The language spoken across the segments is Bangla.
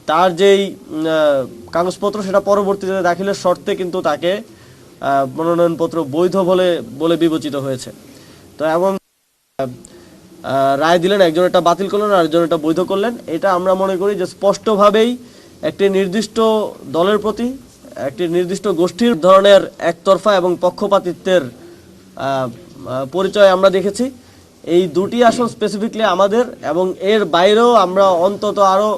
তার যেই কাগজপত্র সেটা পরবর্তীতে দাখিলের শর্তে কিন্তু তাকে মনোনয়নপত্র বৈধ বলে বলে বিবেচিত হয়েছে। তো এবং রায় দিলেন, একজন এটা বাতিল করলেন আর একজন এটা বৈধ করলেন। এটা আমরা মনে করি যে স্পষ্টভাবেই একটি নির্দিষ্ট দলের প্রতি, একটি নির্দিষ্ট গোষ্ঠীর ধরনের একতরফা এবং পক্ষপাতিত্বের পরিচয় আমরা দেখেছি। এই দুটি আসন স্পেসিফিকলি আমাদের, এবং এর বাইরেও আমরা অন্তত আরও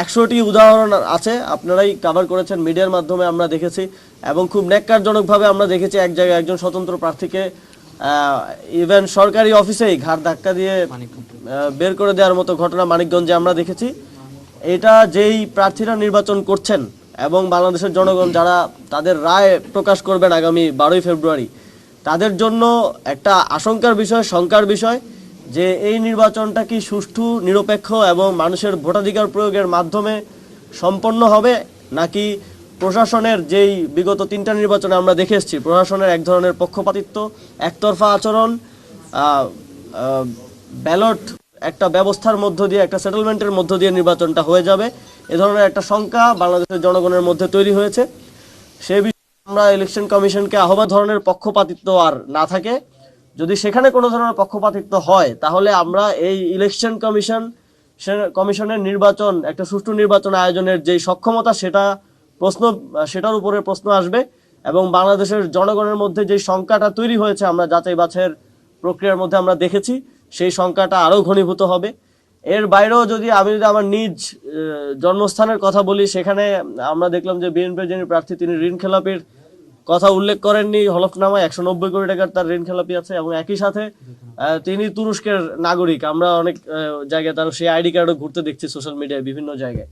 100টি উদাহরণ আছে, আপনারাই কাভার করেছেন, মিডিয়ার মাধ্যমে আমরা দেখেছি। এবং খুব ন্যাক্কারজনকভাবে আমরা দেখেছি এক জায়গায় একজন স্বতন্ত্র প্রার্থীকে ইভেন সরকারি অফিসেই ঘাড় ধাক্কা দিয়ে বের করে দেওয়ার মতো ঘটনা মানিকগঞ্জে আমরা দেখেছি। এটা যেই প্রার্থীরা নির্বাচন করছেন এবং বাংলাদেশের জনগণ যারা তাদের রায় প্রকাশ করবেন আগামী 12ই ফেব্রুয়ারি, তাদের জন্য একটা আশঙ্কার বিষয়, শঙ্কার বিষয় যে এই নির্বাচনটা কি সুষ্ঠু, নিরপেক্ষ এবং মানুষের ভোটাধিকার প্রয়োগের মাধ্যমে সম্পন্ন হবে, নাকি প্রশাসনের যেই বিগত 3টা নির্বাচনে আমরা দেখে এসেছি প্রশাসনের এক ধরনের পক্ষপাতিত্ব, একতরফা আচরণ, ব্যালট একটা ব্যবস্থার মধ্য দিয়ে, একটা সেটেলমেন্টের মধ্য দিয়ে নির্বাচনটা হয়ে যাবে, এ ধরনের একটা শঙ্কা বাংলাদেশের জনগণের মধ্যে তৈরি হয়েছে। সেই বিষয়ে আমরা ইলেকশন কমিশনকে আহ্বান ধরনের পক্ষপাতিত্ব আর না থাকে, যদি সেখানে কোনো ধরনের পক্ষপাতিত্ব হয় তাহলে আমরা এই ইলেকশন কমিশনের নির্বাচন, একটা সুষ্ঠু নির্বাচন আয়োজনের যে সক্ষমতা সেটার উপরে প্রশ্ন আসবে, এবং বাংলাদেশের জনগণের মধ্যে যে শঙ্কাটা তৈরি হয়েছে আমরা যাচাই বাছাইয়ের প্রক্রিয়ার মধ্যে আমরা দেখেছি, সেই শঙ্কাটা আরও ঘনীভূত হবে। এর বাইরেও আমি যদি আমার নিজ জন্মস্থানের কথা বলি, সেখানে আমরা দেখলাম যে বিএনপির যিনি প্রার্থী তিনি ঋণ খেলাপির কথা উল্লেখ করেননি হলফনামায়। 190 কোটি টাকার তার ঋণ খেলাপি আছে, এবং একই সাথে তিনি তুরস্কের নাগরিক। আমরা অনেক জায়গায় তার সেই আইডি কার্ডও ঘুরতে দেখছি সোশ্যাল মিডিয়ায় বিভিন্ন জায়গায়।